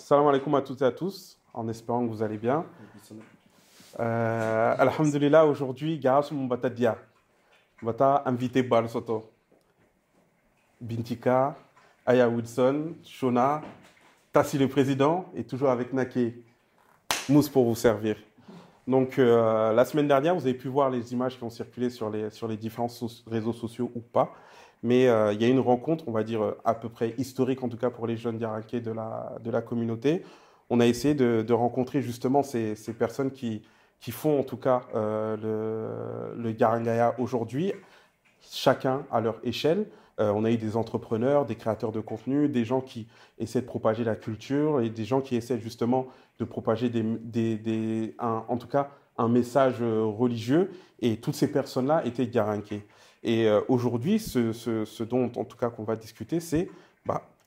Salam alaikum à toutes et à tous, en espérant que vous allez bien. Alhamdulillah, aujourd'hui, Garage Mbata Dia. Mbata invité Bal Soto. Bintika, Aya Wilson, Shona, Tassi le président et toujours avec Nake. Mousse pour vous servir. Donc, la semaine dernière, vous avez pu voir les images qui ont circulé sur les différents réseaux sociaux ou pas. Mais il y a une rencontre, on va dire, à peu près historique, en tout cas pour les jeunes Diaraquais de la communauté. On a essayé de rencontrer justement ces personnes qui font en tout cas le Garangaya aujourd'hui, chacun à leur échelle. On a eu des entrepreneurs, des créateurs de contenu, des gens qui essaient de propager la culture et des gens qui essaient justement de propager en tout cas un message religieux. Et toutes ces personnes-là étaient Garankais. Et aujourd'hui, ce dont en tout cas qu'on va discuter, c'est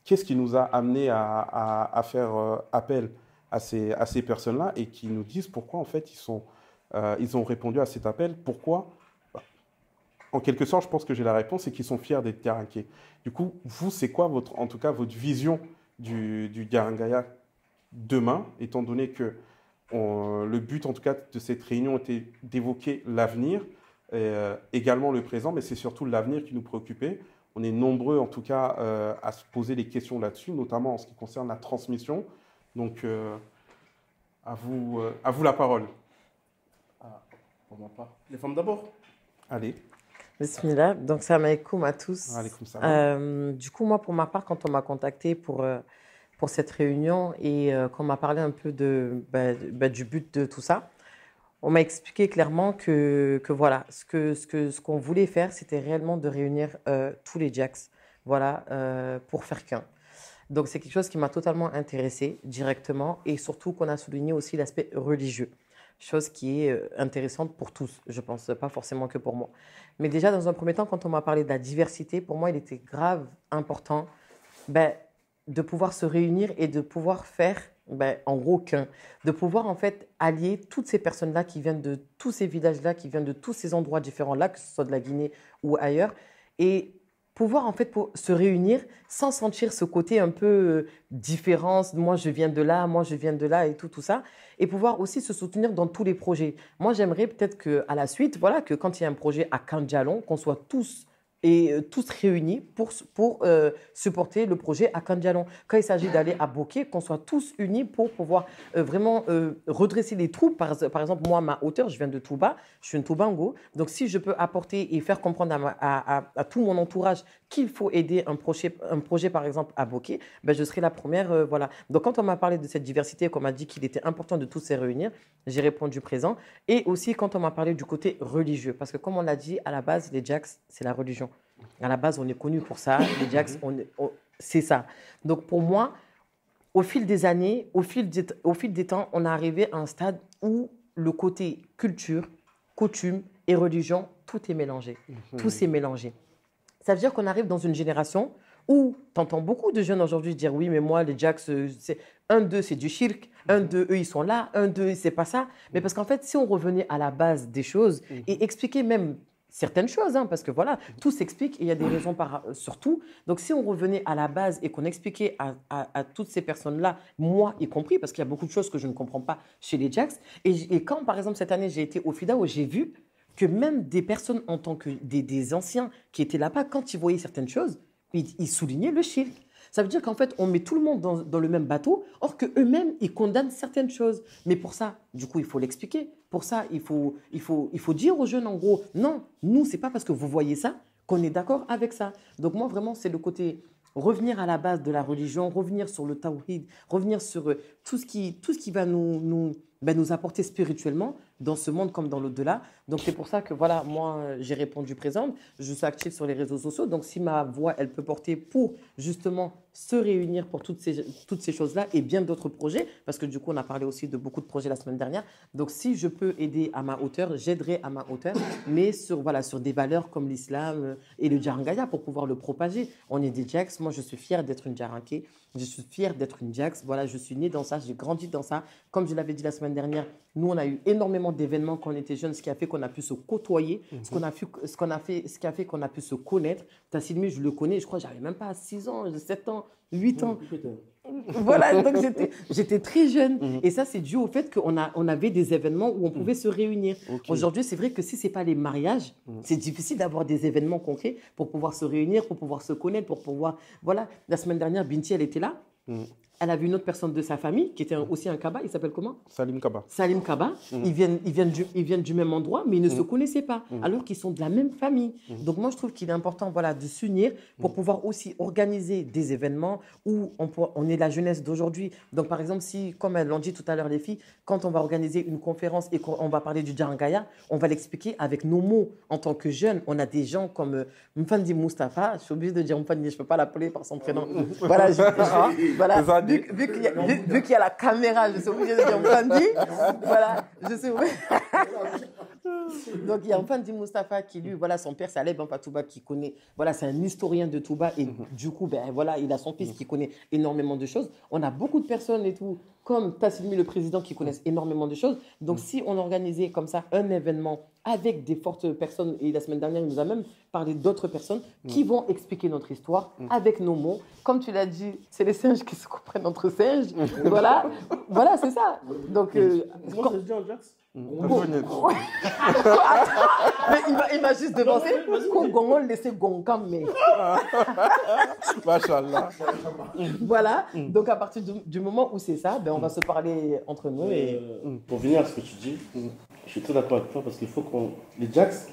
qu'est-ce qui nous a amené à faire appel à ces personnes-là et qui nous disent pourquoi en fait ils ont répondu à cet appel, pourquoi. En quelque sorte, je pense que j'ai la réponse, c'est qu'ils sont fiers d'être Garankais. Du coup, vous, c'est quoi en tout cas votre vision du Garangaya demain, étant donné que le but en tout cas de cette réunion était d'évoquer l'avenir, également le présent, mais c'est surtout l'avenir qui nous préoccupait. On est nombreux en tout cas à se poser des questions là-dessus, notamment en ce qui concerne la transmission. Donc, à vous la parole. Pour ma part. Les femmes d'abord. Allez. Bismillah. Donc, salam alaikum à tous. Alaikum salam. Du coup, moi, pour ma part, quand on m'a contacté pour cette réunion et qu'on m'a parlé un peu du but de tout ça, on m'a expliqué clairement que voilà, ce qu'on voulait faire, c'était réellement de réunir tous les Jacks, voilà, pour faire qu'un. Donc, c'est quelque chose qui m'a totalement intéressée directement et surtout qu'on a souligné aussi l'aspect religieux. Chose qui est intéressante pour tous, je pense, pas forcément que pour moi. Mais déjà, dans un premier temps, quand on m'a parlé de la diversité, pour moi, il était grave important de pouvoir se réunir et de pouvoir faire, en gros, qu'un. De pouvoir, en fait, allier toutes ces personnes-là qui viennent de tous ces villages-là, qui viennent de tous ces endroits différents-là, que ce soit de la Guinée ou ailleurs, et pouvoir, en fait, pour se réunir sans sentir ce côté un peu différence. Moi, je viens de là, moi, je viens de là et tout ça. Et pouvoir aussi se soutenir dans tous les projets. Moi, j'aimerais peut-être qu'à la suite, voilà, que quand il y a un projet à Kandjalon, qu'on soit tous réunis pour supporter le projet à Kandjalon. Quand il s'agit d'aller à Boké, qu'on soit tous unis pour pouvoir vraiment redresser les troupes. Par exemple, moi, ma hauteur, je viens de Touba, je suis une Toubango. Donc, si je peux apporter et faire comprendre à tout mon entourage qu'il faut aider un projet, par exemple, à Boké, je serai la première. Voilà. Donc, quand on m'a parlé de cette diversité, qu'on m'a dit qu'il était important de tous se réunir, j'ai répondu présent. Et aussi, quand on m'a parlé du côté religieux, parce que comme on l'a dit, à la base, les Jacks, c'est la religion. À la base, on est connu pour ça. Les Jacks, c'est ça. Donc, pour moi, au fil des années, au fil des temps, on est arrivé à un stade où le côté culture, coutume et religion, tout est mélangé. Tout s'est mélangé. Ça veut dire qu'on arrive dans une génération où tu entends beaucoup de jeunes aujourd'hui dire oui, mais moi, les Jacks, un d'eux, c'est du shirk, un d'eux, eux, ils sont là, un d'eux, c'est pas ça. Mais parce qu'en fait, si on revenait à la base des choses et expliquer même certaines choses, parce que voilà, tout s'explique et il y a des raisons sur tout. Donc, si on revenait à la base et qu'on expliquait à toutes ces personnes-là, moi y compris, parce qu'il y a beaucoup de choses que je ne comprends pas chez les Jacks, et quand, par exemple, cette année, j'ai été au FIDA où j'ai vu que même des personnes en tant que des anciens qui étaient là-bas, quand ils voyaient certaines choses, ils soulignaient le shirk. Ça veut dire qu'en fait, on met tout le monde dans le même bateau, or qu'eux-mêmes, ils condamnent certaines choses. Mais pour ça, du coup, il faut l'expliquer. Pour ça, il faut dire aux jeunes, en gros, non, nous, ce n'est pas parce que vous voyez ça qu'on est d'accord avec ça. Donc moi, vraiment, c'est le côté revenir à la base de la religion, revenir sur le tawhid, revenir sur tout ce qui va nous apporter spirituellement dans ce monde comme dans l'au-delà. Donc, c'est pour ça que, voilà, moi, j'ai répondu présente. Je suis active sur les réseaux sociaux. Donc, si ma voix, elle peut porter pour, justement, se réunir pour toutes ces choses-là et bien d'autres projets, parce que, du coup, on a parlé aussi de beaucoup de projets la semaine dernière. Donc, si je peux aider à ma hauteur, j'aiderai à ma hauteur, mais sur des valeurs comme l'islam et le Djarangaya pour pouvoir le propager. On est des Jacks. Moi, je suis fière d'être une Djaranké. Je suis fière d'être une Jacks. Voilà, je suis née dans ça, j'ai grandi dans ça. Comme je l'avais dit la semaine dernière, nous, on a eu énormément énormément d'événements quand on était jeunes, ce qui a fait qu'on a pu se côtoyer, ce qui a fait qu'on a pu se connaître. Tassilmi, je le connais, je crois que j'avais même pas 6 ans, 7 ans, 8 ans. Voilà, donc j'étais très jeune. Et ça, c'est dû au fait on avait des événements où on pouvait se réunir. Okay. Aujourd'hui, c'est vrai que si ce n'est pas les mariages, c'est difficile d'avoir des événements concrets pour pouvoir se réunir, pour pouvoir se connaître, pour pouvoir... Voilà, la semaine dernière, Binti, elle était là. Elle a vu une autre personne de sa famille qui était aussi un Kaba. Il s'appelle comment? Salim Kaba. Salim Kaba. Ils viennent du même endroit, mais ils ne se connaissaient pas, alors qu'ils sont de la même famille. Donc moi, je trouve qu'il est important voilà, de s'unir pour pouvoir aussi organiser des événements où on est la jeunesse d'aujourd'hui. Donc par exemple, si, comme elles l'ont dit tout à l'heure les filles, quand on va organiser une conférence et qu'on va parler du Djarangaya, on va l'expliquer avec nos mots. En tant que jeunes, on a des gens comme Mfandi Mustafa. Je suis obligée de dire Mfandi, je ne peux pas l'appeler par son prénom. Voilà, voilà. Vu qu'il y a la caméra, je suis obligée de dire Mfandi. Voilà, je suis obligée. Donc, il y a Mfandi Mustafa qui, lui, voilà, son père, c'est Aleb Touba qui connaît, voilà, c'est un historien de Touba et du coup, ben, voilà, il a son fils qui connaît énormément de choses. On a beaucoup de personnes et tout, comme Tassilmi, le président, qui connaissent énormément de choses. Donc, si on organisait comme ça un événement avec des fortes personnes, et la semaine dernière, il nous a même parlé d'autres personnes qui vont expliquer notre histoire avec nos mots. Comme tu l'as dit, c'est les singes qui se comprennent entre singes. Voilà, voilà, c'est ça. Donc, Comment ça se dit en Jax? Mais il m'a juste devancé. Qu'on laissait Gonkam, mais. Machallah. Voilà. Donc, à partir du moment où c'est ça, ben, on va se parler entre nous. Et... Pour venir à ce que tu dis, je suis très d'accord avec toi parce qu'il faut qu'on. Les Jax,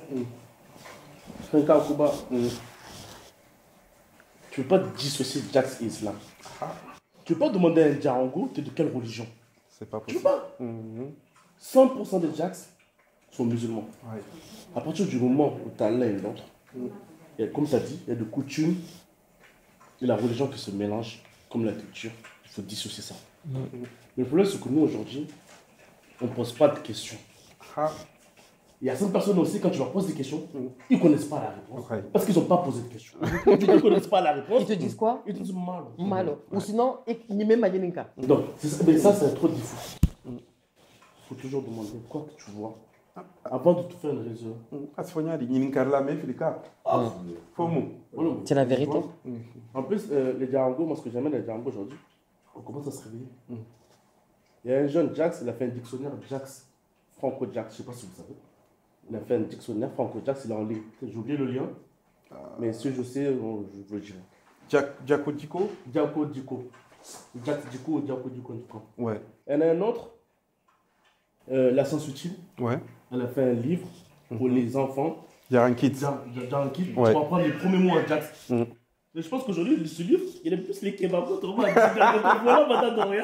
c'est un cas au Cuba. Tu ne peux pas dissocier Jax et Islam. Tu ne peux pas demander à un Djarango, tu es de quelle religion? C'est pas Tu possible. peux pas. 100% des Jax sont musulmans. Ouais. À partir du moment où tu as l'un et l'autre, comme tu as dit, il y a des coutumes et la religion qui se mélangent, comme la culture. Il faut dissocier ça. Mais le problème, c'est que nous, aujourd'hui, on ne pose pas de questions. Il y a certaines personnes aussi, quand tu leur poses des questions, ils ne connaissent pas la réponse. Ouais. Parce qu'ils n'ont pas posé de questions. Ils ne connaissent pas la réponse. Ils te disent quoi? Ils te disent mal. Malo. Ou sinon, Nime Mayelinka. Donc, mais ça, c'est trop difficile. Il faut toujours demander quoi que tu vois avant de te faire une raison. C'est la vérité. En plus, les Djarango, moi, ce que j'aime les Djarango aujourd'hui, on commence à se réveiller. Il y a un jeune Jax, il a fait un dictionnaire Jax, Franco-Jax, je ne sais pas si vous savez. Il a fait un dictionnaire Franco-Jax, il est en ligne. J'ai oublié le lien, mais si je sais, je vous le dirai. Diako Diko. Diako Diko. Jax Diko ou Diako Diko, en tout cas. Ouais. Il y en a un autre, La Science Utile. Ouais. Elle a fait un livre pour les enfants. Yarankit. Dans un kit, Ouais. tu vas apprendre les premiers mots en Jax. Mais je pense qu'aujourd'hui, ce livre, il est plus les kebabs. Voilà, madame de rien.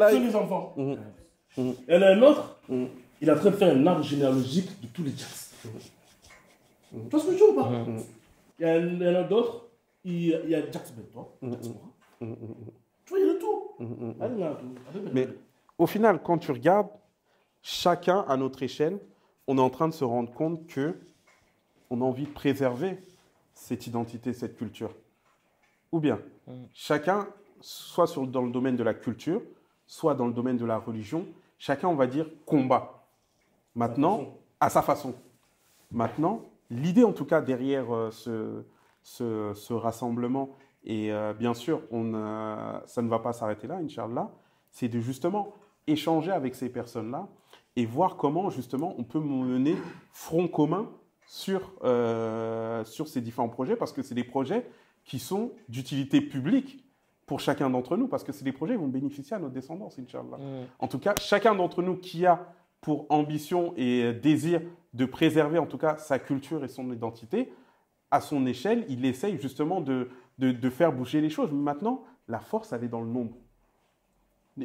C'est les enfants. Il y en a un autre, il est en train de faire un arbre généalogique de tous les Jax. Tu vois ce que je dis ou pas? Il y en a d'autres, il y a Jax Bento, Jax Mora. Tu vois, il y a de tout. Mais au final, quand tu regardes, chacun à notre échelle, on est en train de se rendre compte que on a envie de préserver cette identité, cette culture. Ou bien, chacun, soit dans le domaine de la culture, soit dans le domaine de la religion, chacun, on va dire, combat. Maintenant, à sa façon. Maintenant, l'idée, en tout cas, derrière ce rassemblement, et bien sûr, ça ne va pas s'arrêter là, Inch'Allah, c'est de justement échanger avec ces personnes-là et voir comment, justement, on peut mener front commun sur ces différents projets, parce que c'est des projets qui sont d'utilité publique pour chacun d'entre nous, parce que c'est des projets qui vont bénéficier à notre descendance, Inch'Allah. En tout cas, chacun d'entre nous qui a pour ambition et désir de préserver, en tout cas, sa culture et son identité, à son échelle, il essaye justement de faire bouger les choses. Mais maintenant, la force, elle est dans le nombre.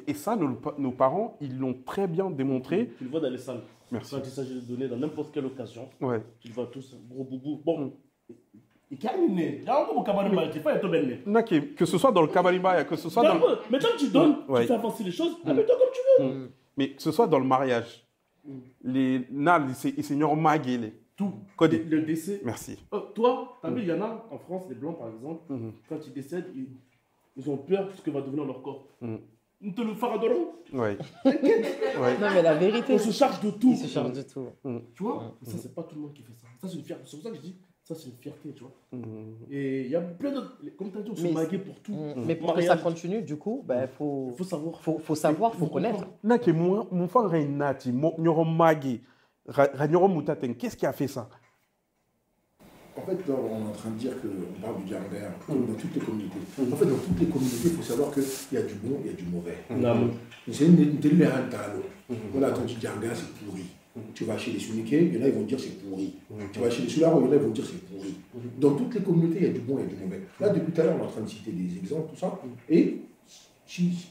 Et ça, nos parents, ils l'ont très bien démontré. Tu le vois dans les salles. Merci. Quand il s'agit de donner dans n'importe quelle occasion, Ouais. tu le vois tous, gros boubou. Bon, il calme. Il y a encore mon camarade mal, tu fais un peu belle. Que ce soit dans le Kabarimba, que ce soit dans... Mais tant que tu donnes, Ouais. tu fais avancer les choses, appelle-toi comme tu veux. Mais que ce soit dans le mariage, les seigneurs maguélés. Tout. Codé. Le décès. Merci. Toi, t'as vu, il y en a en France, les blancs par exemple, quand ils décèdent, ils ont peur de ce que va devenir leur corps. nous te le faradorons. Ouais. Non, mais la vérité. On se charge de tout. Il se charge de tout. Tu vois, ça, c'est pas tout le monde qui fait ça. Ça, c'est une fierté. C'est pour ça que je dis, ça, c'est une fierté, tu vois. Et il y a plein d'autres. Comme tu as dit, on se maguait pour tout. Mais pour que ça continue, du coup, il faut savoir. Faut savoir, faut connaître. Nake, mon frère Renati, Nyoro Magi, Nyoro Moutaten, qu'est-ce qui a fait ça? En fait, on est en train de dire qu'on parle du Djaranga dans toutes les communautés. En fait, dans toutes les communautés, il faut savoir qu'il y a du bon et il y a du mauvais. C'est une talo. Voilà, quand tu dis Djaranga, c'est pourri. Tu vas chez les Souniké, il y en a qui vont dire c'est pourri. Tu vas chez les Soularo, il y en a qui vont dire c'est pourri. Dans toutes les communautés, il y a du bon et du mauvais. Là, depuis tout à l'heure, on est en train de citer des exemples, tout ça. Et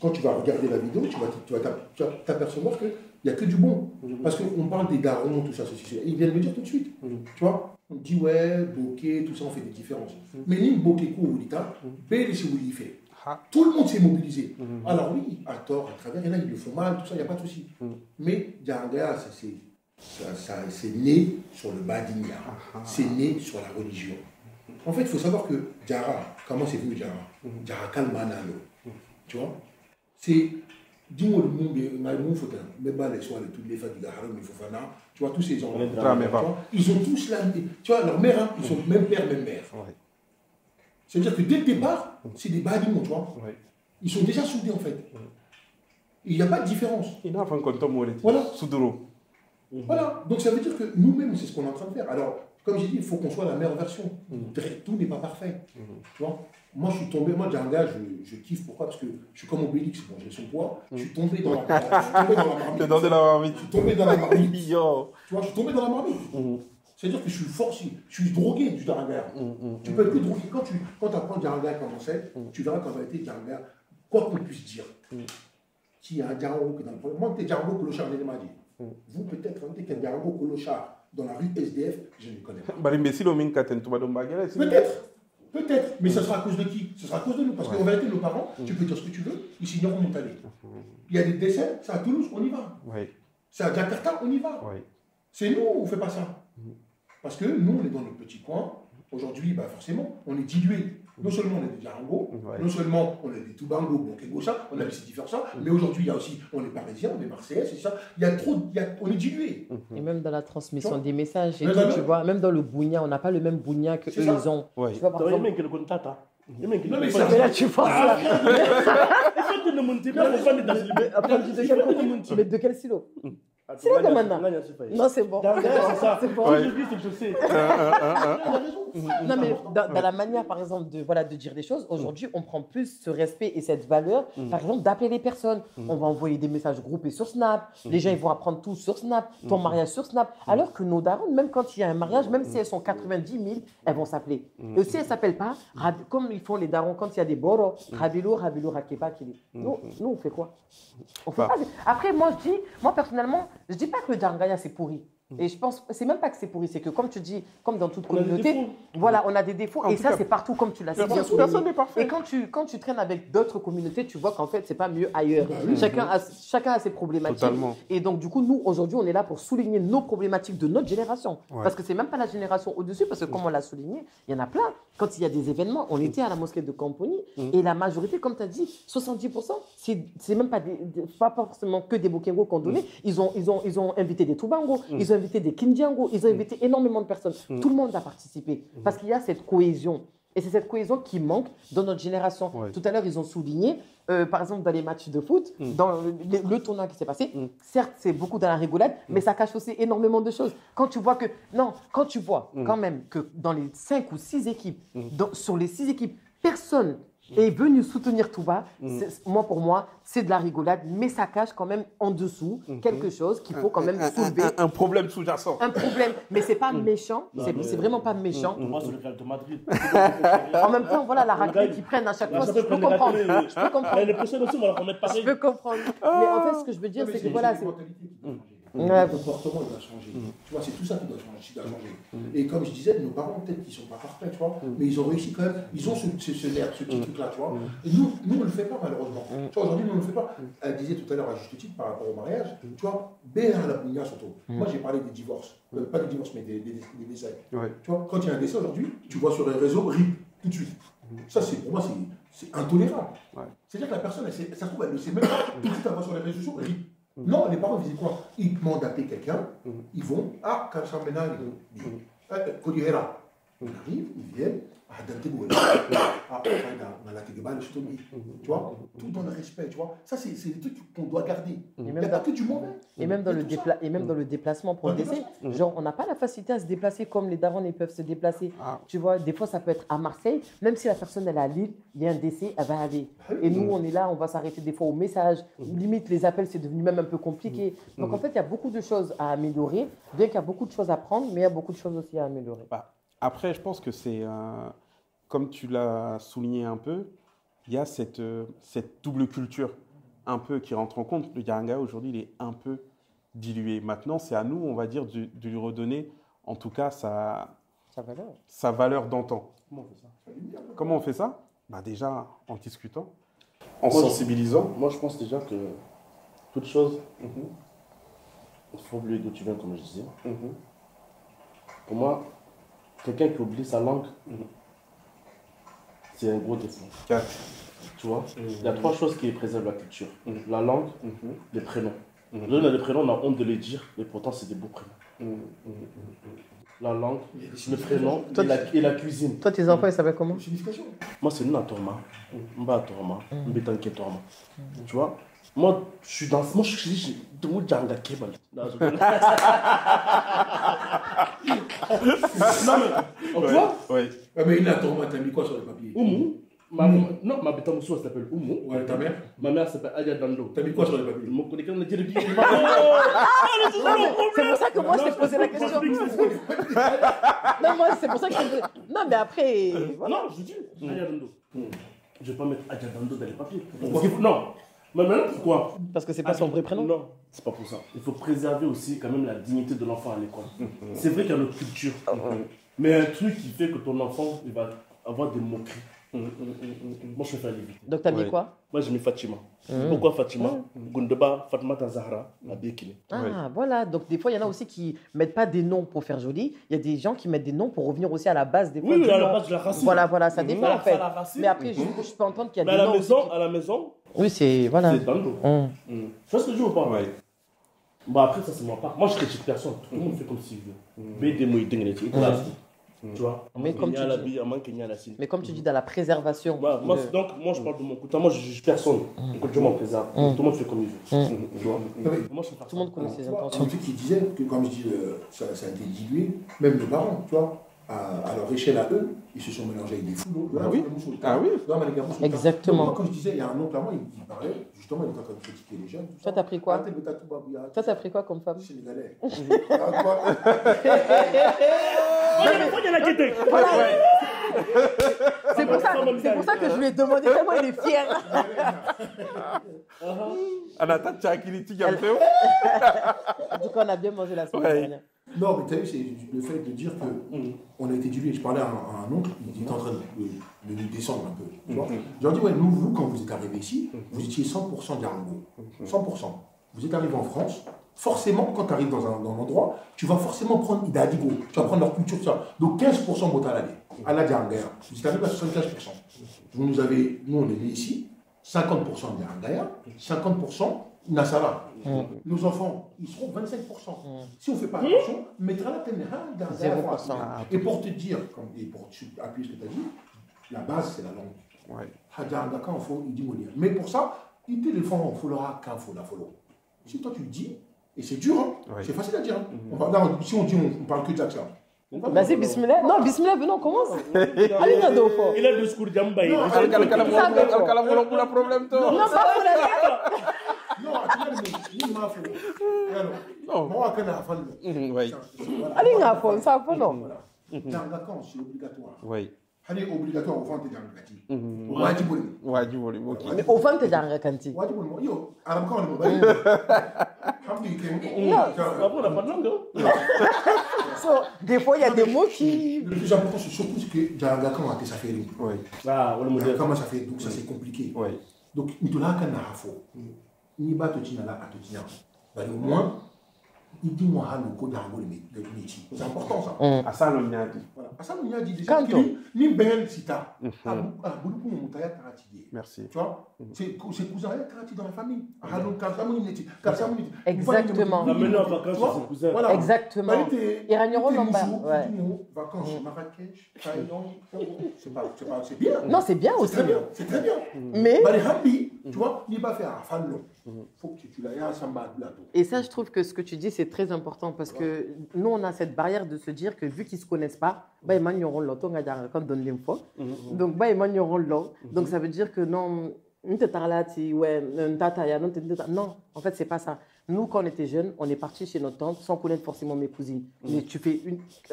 quand tu vas regarder la vidéo, tu vas t'apercevoir qu'il n'y a que du bon. Parce qu'on parle des darons, tout ça, ceci, cela. Ils viennent me dire tout de suite. Tu vois, on dit ouais, bokeh, tout ça, on fait des différences. Mais ni bokeh ou l'État, bel c'est où il fait. Tout le monde s'est mobilisé. Alors oui, à tort, à travers, il y en a qui le font mal, tout ça, il n'y a pas de souci. Mais Djaranga, c'est né sur le Badinga. C'est né sur la religion. En fait, il faut savoir que Djara, comment c'est venu Djara? Djara Kalmanalo. Tu vois? C'est. Dis-moi le monde, toutes les femmes du Gaharam, il faut faire. Tu vois, tous ces gens. Ils ont tous la. Tu vois, leur mère, ils sont même père, même mère. C'est-à-dire que dès le départ, c'est des badimons, tu vois. Ils sont déjà soudés en fait. Il n'y a pas de différence. Voilà. Voilà. Donc ça veut dire que nous-mêmes, c'est ce qu'on est en train de faire. Alors, comme j'ai dit, il faut qu'on soit la meilleure version. Tout n'est pas parfait. Tu vois. Moi, je suis tombé, moi, Djaranga, je kiffe. Pourquoi? Parce que je suis comme Obélix, bon, j'ai son poids. Je suis tombé dans la marmite. Je suis tombé dans la marmite. Tu vois, je suis tombé dans la marmite. C'est-à-dire que je suis fort, je suis drogué du Djaranga. Tu peux être plus drogué. Quand tu apprends Djaranga comme on sait, tu verras qu'en réalité, Djaranga, quoi qu'on puisse dire, s'il y a un Djarango qui est dans le problème, moi, t'es Djarango Kolochar, je l'ai mal dit. Vous, peut-être, quand t'es un Djarango Kolochar dans la rue SDF, je ne le connais pas. Peut-être, mais ça sera à cause de qui? Ce sera à cause de nous. Parce qu'en vérité, nos parents, tu peux dire ce que tu veux, ils signeront Montané. Il y a des décès, c'est à Toulouse, on y va. C'est à Jakarta, on y va. C'est nous, on ne fait pas ça. Parce que nous, on est dans notre petit coin. Aujourd'hui, bah forcément, on est dilué. Non seulement on est des Djarango, non seulement on est des Toubango, Bokego, ça, on a décidé de faire ça, mais aujourd'hui, il y a aussi, on est parisien, on est marseillais, c'est ça. Il y a trop, on est dilué. Et même dans la transmission des messages et tout, tu vois, même dans le bougna, on n'a pas le même bougna que eux, ils ont. Tu vois, par exemple. Non, mais là, tu penses là. Mais de quel silo? C'est là de maintenant. Non, c'est bon. C'est ça. C'est bon. Je dis, c'est que je sais. Non, mais dans la manière, par exemple, de dire des choses, aujourd'hui, on prend plus ce respect et cette valeur, par exemple, d'appeler les personnes. On va envoyer des messages groupés sur Snap. Les gens, ils vont apprendre tout sur Snap. Ton mariage sur Snap. Alors que nos darons, même quand il y a un mariage, même si elles sont 90 000, elles vont s'appeler. Et si elles ne s'appellent pas, comme ils font les darons quand il y a des boros, Rabilo, Rakeba, Kili. Nous, on fait quoi? On fait pas. Après, moi, personnellement, je ne dis pas que le Djaranga c'est pourri. Et je pense, c'est même pas que c'est pourri, c'est que comme tu dis, comme dans toute communauté, voilà, on a des défauts. Et ça, c'est partout comme tu l'as dit. Personne n'est parfait. Et quand tu traînes avec d'autres communautés, tu vois qu'en fait, c'est pas mieux ailleurs. Chacun a ses problématiques. Totalement. Et donc, du coup, nous, aujourd'hui, on est là pour souligner nos problématiques de notre génération. Parce que c'est même pas la génération au-dessus, parce que comme on l'a souligné, il y en a plein. Quand il y a des événements, on était à la mosquée de Camponi, et la majorité, comme tu as dit, 70%, c'est même pas forcément que des Bokengo qu'on donnait. Ils ont invité des Toubango, ils ont invité des Kindiango, ils ont invité énormément de personnes. Tout le monde a participé. Parce qu'il y a cette cohésion. Et c'est cette cohésion qui manque dans notre génération. Tout à l'heure, ils ont souligné, par exemple, dans les matchs de foot, dans le tournoi qui s'est passé, certes, c'est beaucoup dans la rigolade, mais ça cache aussi énormément de choses. Quand tu vois quand même que dans les 5 ou 6 équipes, sur les 6 équipes, personne est venu soutenir Touba, pour moi, c'est de la rigolade, mais ça cache quand même en dessous quelque chose qu'il faut quand même soulever. Un problème sous-jacent. Un problème, mais c'est pas méchant, c'est vraiment pas méchant. Moi, c'est le Real de Madrid. En même temps, voilà, la raclée qu'ils prennent à chaque fois, je peux comprendre. Les prochaines aussi, on va leur remettre pareil. Je peux comprendre. Mais en fait, ce que je veux dire, c'est que voilà, c'est... Le comportement doit changer. Tu vois, c'est tout ça qui doit changer. Et comme je disais, nos parents, peut-être qu'ils ne sont pas parfaits, tu vois, mais ils ont réussi quand même, ils ont ce nerf, ce petit truc-là, tu vois. Et nous, on ne le fait pas, malheureusement. Tu vois, aujourd'hui, nous, on ne le fait pas. Elle disait tout à l'heure, à juste titre, par rapport au mariage, tu vois, béa la bounia surtout. Moi, j'ai parlé des divorces. Pas des divorces, mais des décès. Tu vois, quand il y a un décès aujourd'hui, tu vois sur les réseaux, RIP, tout de suite. Ça, pour moi, c'est intolérable. C'est-à-dire que la personne, ça se trouve, elle ne sait même pas. Tout à sur les réseaux sociaux, elle dit non, les parents, ils disent quoi? Ils demandent d'appeler quelqu'un, ils vont, ah, quand ça maintenant, Kodihera. Ils arrivent, ils viennent, tu vois, tout dans le respect, tu vois. Ça, c'est des trucs qu'on doit garder. Il n'y a pas que du mauvais. Et même dans le déplacement pour le décès, genre, on n'a pas la facilité à se déplacer comme les darons, ils peuvent se déplacer. Tu vois, des fois, ça peut être à Marseille, même si la personne elle est à Lille, il y a un décès, elle va aller. Et nous, on est là, on va s'arrêter des fois au message. Limite, les appels, c'est devenu même un peu compliqué. Donc, en fait, il y a beaucoup de choses à améliorer, bien qu'il y a beaucoup de choses à prendre, mais il y a beaucoup de choses aussi à améliorer. Après, je pense que c'est, comme tu l'as souligné un peu, il y a cette double culture un peu qui rentre en compte. Le Yaranga, aujourd'hui, il est un peu dilué. Maintenant, c'est à nous, on va dire, de lui redonner, en tout cas, sa valeur d'antan. Comment on fait ça? Déjà, en discutant, en sensibilisant. Moi, je pense déjà que toute chose, il faut oublier d'où tu viens, comme je disais. Pour moi, quelqu'un qui oublie sa langue, c'est un gros défaut. Tu vois, il y a 3 choses qui préservent la culture. La langue, les prénoms. Nous, on a des prénoms, on a honte de les dire, et pourtant, c'est des beaux prénoms. La langue, le prénom et la cuisine. Toi, tes enfants, ils s'appellent comment? Moi, c'est Nuna Torma, Mba Torma, Mbetanke Torma. Tu vois, moi, je suis dans... Moi, je suis de Moudjanga Kebal. Non, mais... Tu vois? Oui. Mais il a Torma, t'as mis quoi sur le papier? Oumou. Non, ma bétamoussou, elle s'appelle Oumou. Ouais, ta mère? Ma mère s'appelle Adia Dando. T'as mis quoi sur le papier? Mon collègue, on a dit le billet. C'est pour ça que moi, je t'ai posé la question. Non, moi, c'est pour ça que je t'ai... Non, mais après... Voilà. Non, je dis Adia Dando. Je ne vais pas mettre Adia Dando dans les papiers. Non. Mais maintenant, pourquoi? Parce que c'est pas son vrai prénom. Non, c'est pas pour ça. Il faut préserver aussi quand même la dignité de l'enfant à l'école. C'est vrai qu'il y a notre culture. Mais un truc qui fait que ton enfant, il va avoir des moqueries. Moi, je préfère l'éviter. Donc, t'as mis quoi? Moi, j'ai mis Fatima. Pourquoi Fatima? Gundeba, Fatma Zahra, la Bekine. Voilà. Donc, des fois, il y en a aussi qui mettent pas des noms pour faire joli. Il y a des gens qui mettent des noms pour revenir aussi à la base des fois. Oui, à la base de la racine. Voilà, ça dépend en fait. Mais après, je peux entendre qu'il y a des noms. À la maison, oui, c'est. Voilà. C'est Dando. Tu vois ce que je dis ou pas? Oui. Après, ça, c'est moi pas. Moi, je critique personne. Tout le monde fait comme s'il veut. Tu vois, mais comme tu dis, dans la préservation. Donc, moi, je parle de mon côté. Moi, je ne juge personne. Je m'en préserve. Tout le monde fait comme il veut. Tu vois, tout le monde connaît ses intentions. Un truc qui disait que, comme je dis, ça a été dilué, même les parents, tu vois, à leur échelle à eux, ils se sont mélangés avec des foules. Ah oui. Exactement. Moi, quand je disais, il y a un oncle à moi, il parlait, justement, il était en train de critiquer les jeunes. Toi, t'as pris quoi? Toi, t'as pris quoi comme femme? Sénégalais. C'est pour ça que je lui ai demandé tellement il est fier. Anata, tu as critique un peu. En tout cas, on a bien mangé la semaine dernière. Non, mais tu as vu, c'est le fait de dire qu'on a été dilué. Je parlais à un oncle, il était en train de nous descendre un peu. Tu vois, je leur dis, ouais, vous, quand vous êtes arrivés ici, vous étiez 100% d'Arango. 100%. Vous êtes arrivés en France. Forcément, quand tu arrives dans un endroit, tu vas forcément prendre Idadigo, tu vas prendre leur culture, tout ça. Donc 15% Botalade, à la dernière. Vous êtes arrivé à 75%. Nous, on est né ici, 50% Dernière, 50% Nassara. Nos enfants, ils seront 25%. Si on ne fait pas attention, mettra la Dernière. Et pour te dire, et pour appuyer ce que tu as dit, la base, c'est la langue. Hadjardaka, il dit Monia. Mais pour ça, il dit les enfants, il faut leur avoir qu'un faut la follow. Si toi tu le dis, et c'est dur, hein. C'est facile à dire. Hein. Si on dit, on parle que de ça. Vas-y, bismillah. Non, bismillah, venons, on commence. Allez, il a deux fois. Il a deux discours d'Yamba. Non, pas problème, toi. Non, pas pour la non, tu m'as fait. Non, moi, je vais faire. Allez, il a fait, ça va, non. Dans les vacances, c'est obligatoire. Oui. C'est obligatoire au vente de Wajiboli. Mais au vente de Rangakanti. Wajiboli. Yo, à la con, on va des fois, il y a des mots qui. Le plus important, c'est surtout que Djangakan a été ça fait. Oui. Comment ça fait? Donc, ça c'est compliqué. Oui. Donc, il te l'a qu'un afo. Ni bat te tina là, à te tina. Au moins, il dit moi le code de métier. C'est important ça. À ça on y a dit. Voilà. À ça on y a dit déjà ni ben sita. Merci. Tu vois, c'est cousins dans la famille. Exactement. Ramener en vacances ses cousins. Voilà. Exactement. Iragneront non pas. Vacances Marrakech, Thaïlande. C'est bien. Non, c'est bien aussi. C'est très bien. Mais tu vois, il va faire un fan long. Faut que tu l'aies à Samba. Et ça, je trouve que ce que tu dis, c'est très important parce que nous, on a cette barrière de se dire que vu qu'ils ne se connaissent pas, bah, ils m'ignorent l'autre, on va dire comme donne l'info. Donc, bah, ils m'ignorent l'autre. Donc, ça veut dire que non, non, en fait, c'est pas ça. Nous, quand on était jeunes, on est partis chez notre tante sans connaître forcément mes cousines. Mais tu fais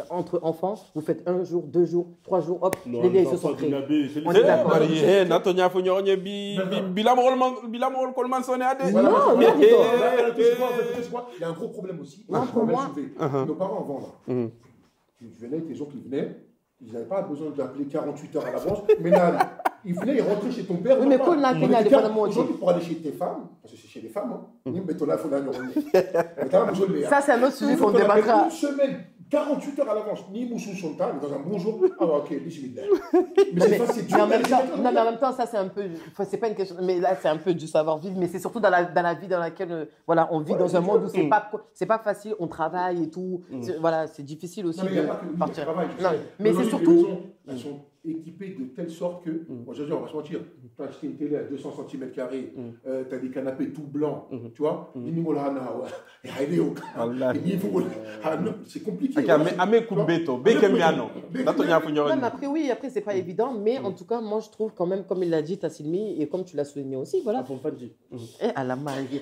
entre enfants, vous faites 1 jour, 2 jours, 3 jours, hop, les liens se sont créés. On est d'accord. Non, il y a un gros problème aussi. Non, pour moi. Nos parents avant là. Ils venaient, les gens qui venaient, ils n'avaient pas besoin d'appeler 48 heures à l'avance. Mais là, ils venaient, ils rentraient chez ton père. Oui, mais quand on a aujourd'hui, pour aller chez tes femmes, parce que c'est chez les femmes, ça, c'est un autre sujet qu'on débattra. Une semaine, 48 heures à l'avance, ni Moussou Sonta, mais dans un bon jour. Ah, ok, bismillah. Mais en même temps, ça, c'est un peu. C'est pas une question. Mais là, c'est un peu du savoir-vivre. Mais c'est surtout dans la vie dans laquelle voilà, on vit dans un monde où c'est pas facile, on travaille et tout. Voilà, c'est difficile aussi de partir. Mais c'est surtout. Elles sont équipées de telle sorte que, moi je veux dire, on va se mentir, tu as acheté une télé à 200 cm², tu as des canapés tout blancs, tu vois, c'est compliqué. Après, oui, après, c'est pas évident, mais en tout cas, moi je trouve quand même, comme il l'a dit, Tassilmi, et comme tu l'as souligné aussi, voilà. À la mariée.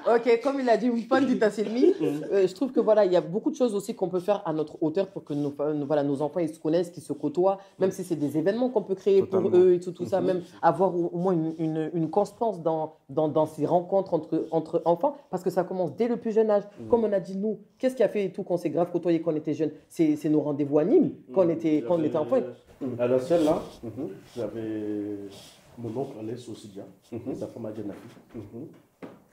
Ok, comme il a dit, Mfandi Tassilmi, je trouve que voilà, il y a beaucoup de choses aussi qu'on peut faire à notre hauteur pour que nos enfants ils se connaissent, qu'ils se côtoient, même si c'est des événements qu'on peut créer pour eux et tout ça, même avoir au moins une constance dans ces rencontres entre enfants, parce que ça commence dès le plus jeune âge. Comme on a dit, nous, qu'est-ce qui a fait et tout qu'on s'est grave côtoyé quand on était jeune? C'est nos rendez-vous à Nîmes, quand on était enfant. À l'ancienne, là, j'avais mon oncle Alès Osidia, sa femme Adjanafi.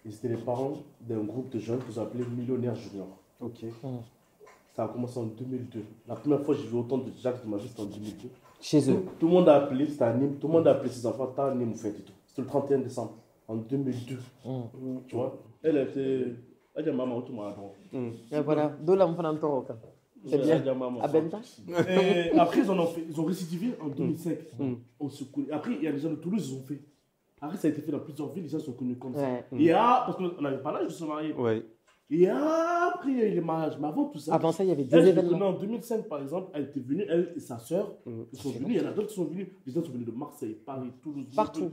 Ils étaient les parents d'un groupe de jeunes qu'ils appelaient Millionnaires Juniors. Ok. Ça a commencé en 2002. La première fois que j'ai vu autant de Jacques de ma vie, c'était en 2002. Chez eux. Tout le monde a appelé, c'était à Nîmes, tout le monde a appelé ses enfants, t'as Nîmes, fait et tout. C'était le 31 décembre, en 2002. Tu vois, elle était. Elle dit maman, tout le monde. Et voilà, d'où l'homme prend c'est bien. À Benta. Après, ils ont récidivé en 2005. On se connaît. Après, il y a des gens de Toulouse, ils ont fait. Après, ça a été fait dans plusieurs villes, les gens sont connus comme ça. Et parce qu'on n'avait pas l'âge de se marier. Et après, il y a eu les mariages. Mais avant tout ça. Avant ça, il y avait des événements. En 2005, par exemple, elle était venue, elle et sa sœur. Ils sont venus. Il y en a d'autres qui sont venus. Les gens sont venus de Marseille, Paris, Toulouse. Partout.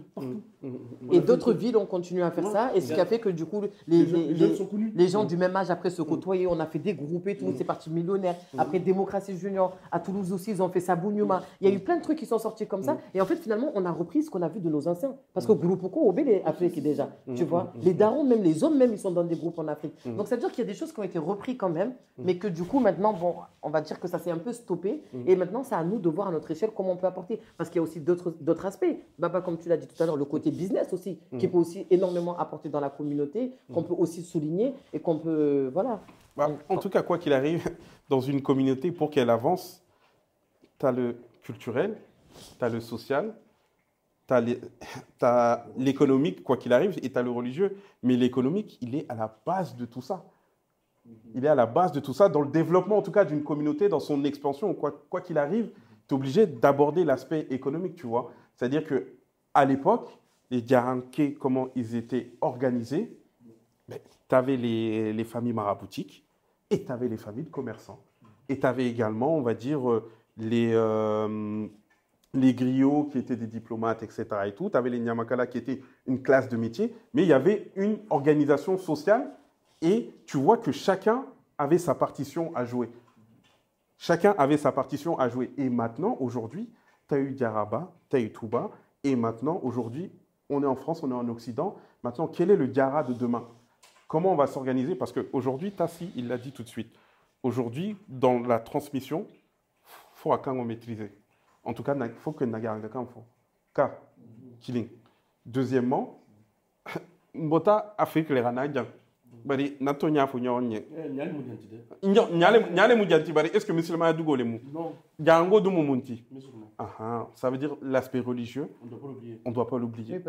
Et d'autres villes ont continué à faire ça. Et ce qui a fait que du coup, les gens du même âge après se côtoyer. On a fait des groupes et tout. C'est parti Millionnaire. Après, Démocratie Junior. À Toulouse aussi, ils ont fait Sabouniuma. Il y a eu plein de trucs qui sont sortis comme ça. Et en fait, finalement, on a repris ce qu'on a vu de nos anciens. Parce que Groupoko, Obé, les Afrique déjà. Tu vois, les darons, même les hommes, même, ils sont dans des groupes en Afrique. Donc, ça veut dire qu'il y a des choses qui ont été reprises quand même, mais que du coup, maintenant, bon, on va dire que ça s'est un peu stoppé. Et maintenant, c'est à nous de voir à notre échelle comment on peut apporter. Parce qu'il y a aussi d'autres aspects. Baba, comme tu l'as dit tout à l'heure, le côté business aussi, qui peut aussi énormément apporter dans la communauté, qu'on peut aussi souligner et qu'on peut. Voilà. En tout cas, quoi qu'il arrive, dans une communauté, pour qu'elle avance, tu as le culturel, tu as le social, tu as l'économique, quoi qu'il arrive, et tu as le religieux. Mais l'économique, il est à la base de tout ça. Il est à la base de tout ça, dans le développement, en tout cas, d'une communauté, dans son expansion. Quoi qu'il arrive, tu es obligé d'aborder l'aspect économique, tu vois. C'est-à-dire qu'à l'époque, les Diaranké, comment ils étaient organisés, tu avais les familles maraboutiques et tu avais les familles de commerçants. Et tu avais également, on va dire, les griots qui étaient des diplomates, etc. Et tout. Tu avais les Nyamakala qui étaient une classe de métier. Mais il y avait une organisation sociale et tu vois que chacun avait sa partition à jouer. Chacun avait sa partition à jouer. Et maintenant, aujourd'hui, tu as eu Diaraba, tu as eu Touba. Et maintenant, aujourd'hui, on est en France, on est en Occident. Maintenant, quel est le Diara de demain? Comment on va s'organiser? Parce qu'aujourd'hui, Tassi, il l'a dit tout de suite. Aujourd'hui, dans la transmission, il faut à quand on maîtriser. En tout cas, il faut que Nagarangaka faut. Car, killing. Deuxièmement, Mbota a fait que les Ranadiens. bari natonya fu nyonye Nyali Moudjanti de. nyale mujanti bari est-ce que musulman dugo le mu Non, jango du mumunti musulman. aha ça veut dire l'aspect religieux On ne doit pas l'oublier. on doit pas l'oublier Oui,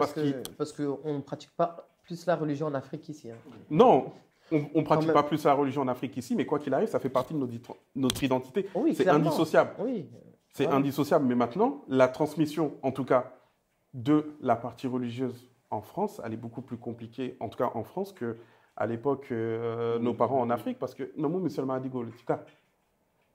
parce qu'on ne pratique pas plus la religion en Afrique ici. Hein. non on pratique même. pas plus la religion en Afrique ici mais quoi qu'il arrive ça fait partie de notre identité Oui, c'est clairement. indissociable Oui. c'est Ouais. indissociable mais maintenant la transmission en tout cas de la partie religieuse en France elle est beaucoup plus compliquée en tout cas en France que à l'époque nos parents en Afrique parce que non musulman digo le tika.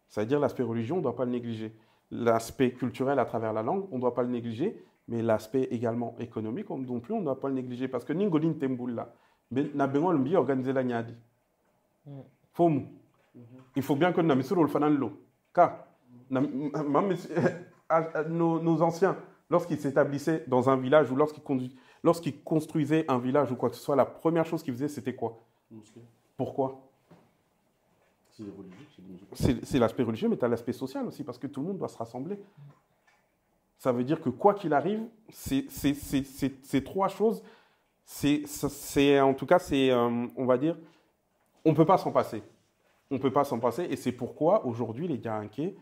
Ça veut dire l'aspect religion, on ne doit pas le négliger. L'aspect culturel à travers la langue, on ne doit pas le négliger. Mais l'aspect également économique, non plus, on ne doit pas le négliger. Parce que Ningodin Temboula, na bengo l'mbi organiser la nyadi. Fomu. Il faut bien que nous missions le fanan lo. Car nos anciens, lorsqu'ils s'établissaient dans un village ou lorsqu'ils construisaient un village ou quoi que ce soit, la première chose qu'ils faisaient, c'était quoi? Pourquoi? C'est religieux, c'est des musulmans. C'est l'aspect religieux, mais tu as l'aspect social aussi, parce que tout le monde doit se rassembler. Ça veut dire que quoi qu'il arrive, ces trois choses, en tout cas, on va dire, on ne peut pas s'en passer. On ne peut pas s'en passer, et c'est pourquoi aujourd'hui, les Garankés,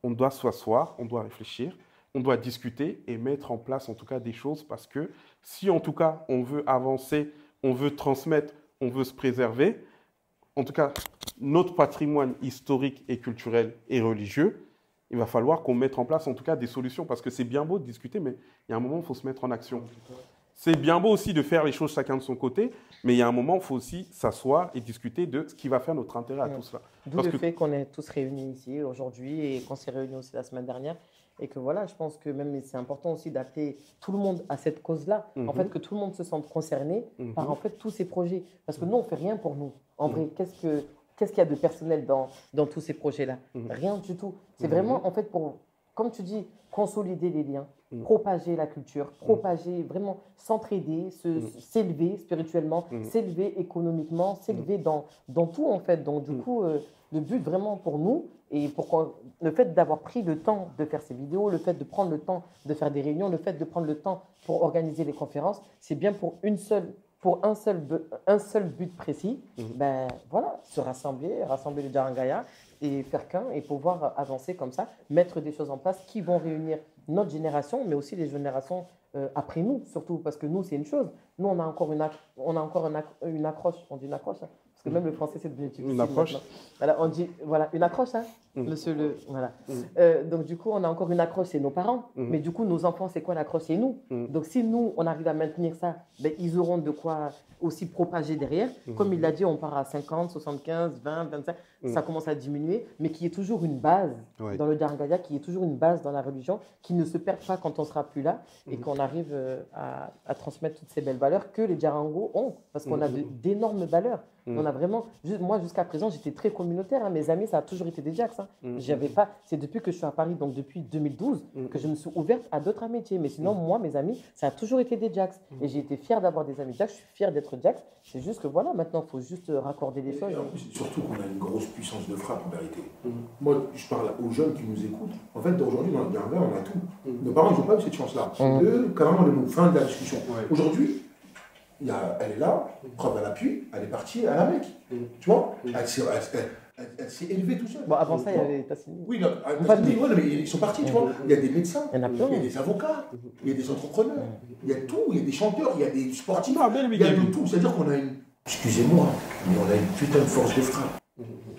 on doit s'asseoir, on doit réfléchir, on doit discuter et mettre en place en tout cas des choses, parce que si en tout cas on veut avancer, on veut transmettre, on veut se préserver, en tout cas, notre patrimoine historique et culturel et religieux, il va falloir qu'on mette en place en tout cas des solutions parce que c'est bien beau de discuter, mais il y a un moment où il faut se mettre en action. C'est bien beau aussi de faire les choses chacun de son côté, mais il y a un moment où il faut aussi s'asseoir et discuter de ce qui va faire notre intérêt à tout cela. D'où le fait qu'on est tous réunis ici aujourd'hui et qu'on s'est réunis aussi la semaine dernière. Et que voilà, je pense que même c'est important aussi d'appeler tout le monde à cette cause-là. En fait, que tout le monde se sente concerné par en fait tous ces projets. Parce que nous, on ne fait rien pour nous. En vrai, qu'est-ce qu'il y a de personnel dans tous ces projets-là? Rien du tout. C'est vraiment en fait pour, comme tu dis, consolider les liens, propager la culture, propager, vraiment s'entraider, s'élever spirituellement, s'élever économiquement, s'élever dans tout en fait. Donc du coup, le but vraiment pour nous, et le fait d'avoir pris le temps de faire ces vidéos, le fait de prendre le temps de faire des réunions, le fait de prendre le temps pour organiser les conférences, c'est bien pour un seul but précis, ben voilà, se rassembler les Djarangaya et faire qu'un et pouvoir avancer comme ça, mettre des choses en place qui vont réunir notre génération, mais aussi les générations après nous, surtout parce que nous, c'est une chose. Nous, on a encore une accroche, on dit une accroche, hein, parce que même le français, c'est devenu difficile. Une approche. Voilà, on dit, voilà, une accroche, hein, monsieur le... Voilà. Donc, du coup, on a encore une accroche, c'est nos parents, mais du coup, nos enfants, c'est quoi l'accroche? C'est nous. Donc, si nous, on arrive à maintenir ça, ben, ils auront de quoi aussi propager derrière. Comme il l'a dit, on part à 50, 75, 20, 25, ça commence à diminuer, mais qui est toujours une base dans le Djarangaya, qui est toujours une base dans la religion, qui ne se perd pas quand on sera plus là, et qu'on arrive à transmettre toutes ces belles valeurs que les Djarangos ont, parce qu'on a d'énormes valeurs. On a vraiment, moi jusqu'à présent, j'étais très communautaire. Hein. Mes amis, ça a toujours été des Djaks. Hein. J'avais pas. C'est depuis que je suis à Paris, donc depuis 2012, que je me suis ouverte à d'autres métiers. Mais sinon, moi, mes amis, ça a toujours été des Djaks. Et j'ai été fière d'avoir des amis Djaks. Je suis fière d'être Djaks. C'est juste que voilà, maintenant, il faut juste raccorder les choses. En plus, surtout qu'on a une grosse puissance de frappe en vérité. Moi, je parle aux jeunes qui nous écoutent. En fait, aujourd'hui, dans le Djarangaya, on a tout. Nos parents, ils n'ont pas eu cette chance-là. Eux, carrément, le mot fin de la discussion. Aujourd'hui, elle est là, preuve à l'appui, elle est partie à la Mecque. Tu vois, elle s'est élevée tout seul. Bon, avant ça, il y avait Tassini. Oui, non, mais ils sont partis, tu vois. Il y a des médecins, il y a des avocats, il y a des entrepreneurs, il y a tout, il y a des chanteurs, il y a des sportifs, il y a de tout. C'est-à-dire qu'on a une, excusez-moi, mais on a une putain de force de frappe.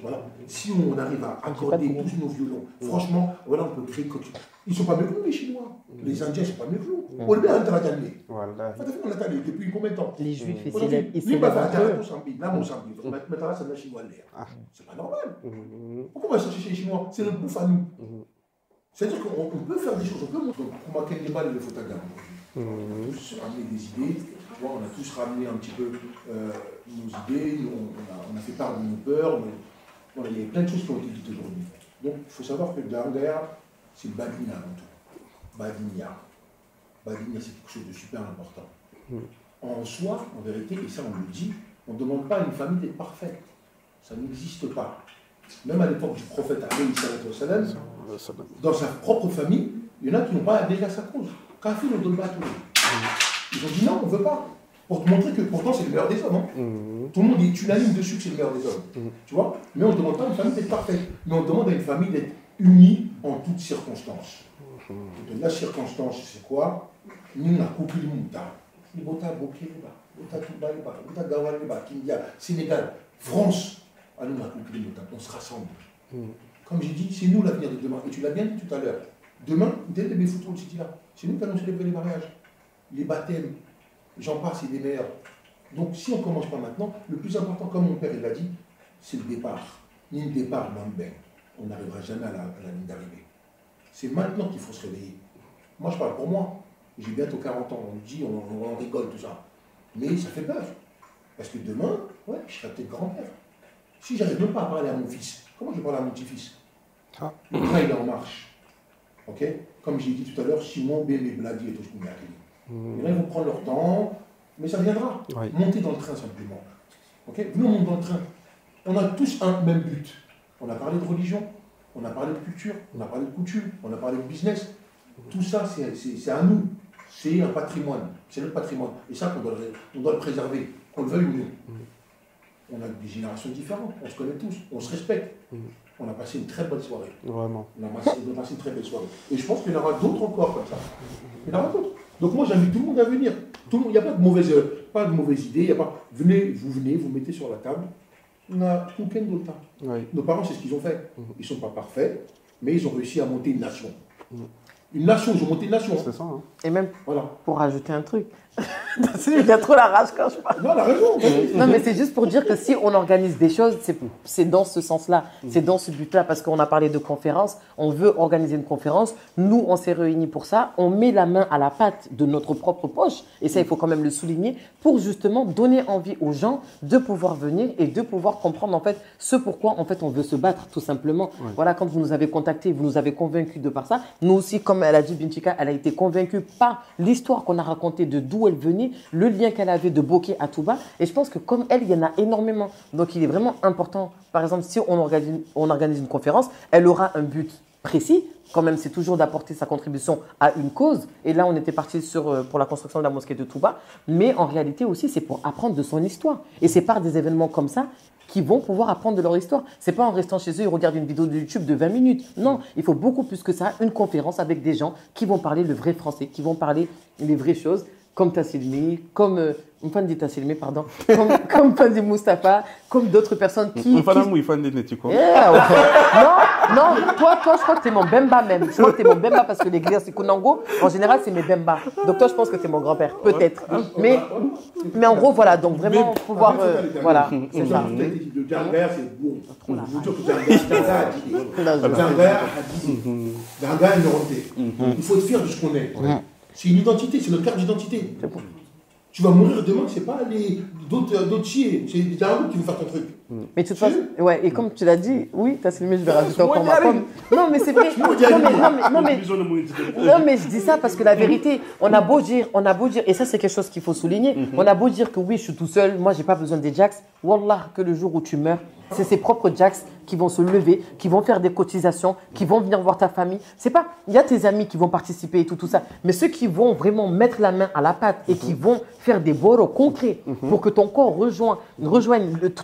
Voilà. Si on arrive à accorder tous nos violons, franchement, voilà, on peut créer quelque chose. Ils ne sont pas mieux que nous, les Chinois. Les Indiens ne sont pas mieux que nous. On le met à l'intérieur. Voilà. On a depuis combien de temps? Les Juifs, ils s'élèvent là, Mozambique. Maintenant, ça va Chinois l'air. C'est pas normal. Pourquoi on va chercher chez les Chinois? C'est notre bouffe à nous. C'est-à-dire qu'on peut faire des choses. On peut montrer. Pour moi, quel débat il faut avoir? On a tous ramené des idées. On a tous ramené un petit peu nos idées. On a fait part de nos peurs. Voilà, il y a plein de choses qui ont été dites aujourd'hui. Donc, il faut savoir que le Djarangaya, c'est le Badina avant tout. Badina, c'est quelque chose de super important. En soi, en vérité, et ça on le dit, on ne demande pas à une famille d'être parfaite. Ça n'existe pas. Même à l'époque du prophète alayhi sallam, dans sa propre famille, il y en a qui n'ont pas adhéré à sa cause. Kafir ne donne pas à tout le monde. Ils ont dit non, on ne veut pas. Pour te montrer que pourtant c'est le meilleur des hommes. Hein. Tout le monde est unanime dessus que c'est le meilleur des hommes. Tu vois? Mais on ne demande pas à une famille d'être parfaite. Mais on demande à une famille d'être unie en toutes circonstances. Et la circonstance, c'est quoi? Nous, on a coupé le monde. Sénégal, France, on se rassemble. Comme j'ai dit, c'est nous l'avenir de demain. Et tu l'as bien dit tout à l'heure. Demain, dès le bébé football, c'est nous qui allons célébrer les mariages, les baptêmes, j'en passe, c'est des meilleurs. Donc si on ne commence pas maintenant, le plus important, comme mon père l'a dit, c'est le départ. Ni le départ, ben, on n'arrivera jamais à la ligne d'arrivée. C'est maintenant qu'il faut se réveiller. Moi, je parle pour moi. J'ai bientôt 40 ans, on dit, on rigole, tout ça. Mais ça fait peur. Parce que demain, ouais, je serai peut-être grand-père. Si j'arrive même pas à parler à mon fils, comment je vais parler à mon petit-fils? Le train, il est en marche. Ok? Comme j'ai dit tout à l'heure, Simon, Bébé, Bladi et tout ce qu'on a dit. Ils vont prendre leur temps, mais ça viendra. Oui. Montez dans le train simplement. Ok? Nous, on monte dans le train. On a tous un même but. On a parlé de religion, on a parlé de culture, on a parlé de coutume, on a parlé de business. Tout ça, c'est à nous. C'est un patrimoine. C'est notre patrimoine. Et ça, on doit le préserver, qu'on le veuille ou non. On a des générations différentes, on se connaît tous, on se respecte. On a passé une très bonne soirée. Vraiment. On a passé une très belle soirée. Et je pense qu'il y en aura d'autres encore comme ça. Il y en aura d'autres. Donc moi, j'invite tout le monde à venir. Il n'y a pas de mauvaise idée. Venez, vous mettez sur la table. On a aucun d'autre. Nos parents, c'est ce qu'ils ont fait. Ils ne sont pas parfaits, mais ils ont réussi à monter une nation. Une nation, ils ont monté une nation. C'est ça. Hein. Et même, pour rajouter un truc, il a trop la rage quand je parle. Non, elle a raison. Non, mais c'est juste pour dire que si on organise des choses, c'est dans ce sens-là, c'est dans ce but-là, parce qu'on a parlé de conférence, on veut organiser une conférence, nous, on s'est réunis pour ça, on met la main à la pâte de notre propre poche, et ça, il faut quand même le souligner, pour justement donner envie aux gens de pouvoir venir et de pouvoir comprendre, en fait, ce pourquoi, en fait, on veut se battre, tout simplement. Ouais. Voilà, quand vous nous avez contactés, vous nous avez convaincus de par ça, nous aussi, comme elle a dit, Binchika, elle a été convaincue par l'histoire qu'on a racontée de d'où elle venait, le lien qu'elle avait de Boké à Touba. Et je pense que comme elle, il y en a énormément. Donc il est vraiment important, par exemple, si on organise une conférence, elle aura un but précis. Quand même, c'est toujours d'apporter sa contribution à une cause. Et là, on était parti pour la construction de la mosquée de Touba. Mais en réalité aussi, c'est pour apprendre de son histoire. Et c'est par des événements comme ça qui vont pouvoir apprendre de leur histoire. Ce n'est pas en restant chez eux, ils regardent une vidéo de YouTube de 20 minutes. Non, il faut beaucoup plus que ça. Une conférence avec des gens qui vont parler le vrai français, qui vont parler les vraies choses. Comme Tassilmi, comme Tassilmi, pardon, comme Fandi Moustapha, comme d'autres personnes qui... Non, toi, je crois que tu es mon Bemba même. Je crois que tu es mon Bemba parce que les Glias, c'est Kunango. En général, c'est mes Bemba. Donc toi, je pense que tu es mon grand-père, peut-être. Mais en gros, voilà, donc vraiment pouvoir... voilà, c'est ça. Le Djangher, c'est bon. Je vous dis que Djangher a dit. Djangher est Norondé. Il faut être fier de ce qu'on est. C'est une identité, c'est notre carte d'identité. Tu vas mourir demain, c'est pas d'autres chiens, c'est des Arabes qui vont faire ton truc. Mais de toute façon, ouais, et comme tu l'as dit, oui, t'as filmé, je vais rajouter encore ma pomme. Non, mais c'est vrai. Non, mais je dis ça parce que la vérité, on a beau dire, et ça c'est quelque chose qu'il faut souligner, on a beau dire que oui, je suis tout seul, moi j'ai pas besoin des Jax. Wallah, que le jour où tu meurs, c'est ses propres Jax qui vont se lever, qui vont faire des cotisations, qui vont venir voir ta famille. C'est pas, il y a tes amis qui vont participer et tout ça, mais ceux qui vont vraiment mettre la main à la pâte et qui vont faire des boros concrets pour que ton corps rejoigne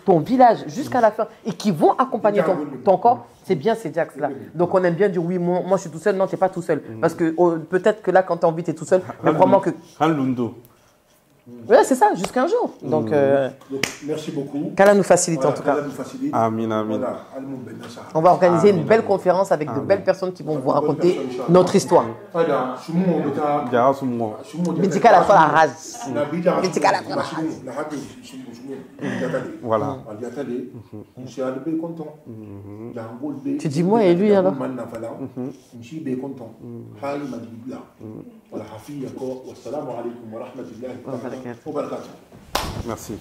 ton village jusqu'à la fin et qui vont accompagner ton corps, c'est bien ces Jax-là. Donc on aime bien dire oui, moi je suis tout seul. Non, tu n'es pas tout seul. Parce que peut-être que là, quand tu as envie, tu es tout seul. Mais vraiment que... Oui, c'est ça, jusqu'un jour. Donc, merci beaucoup. Qu'Allah nous facilite en tout cas. Amin, amin. On va organiser une belle conférence avec de belles personnes qui vont vous raconter notre histoire. Bidika la fois la rage. Bidika la fois la rage. Voilà. Tu dis moi et lui alors. Merci.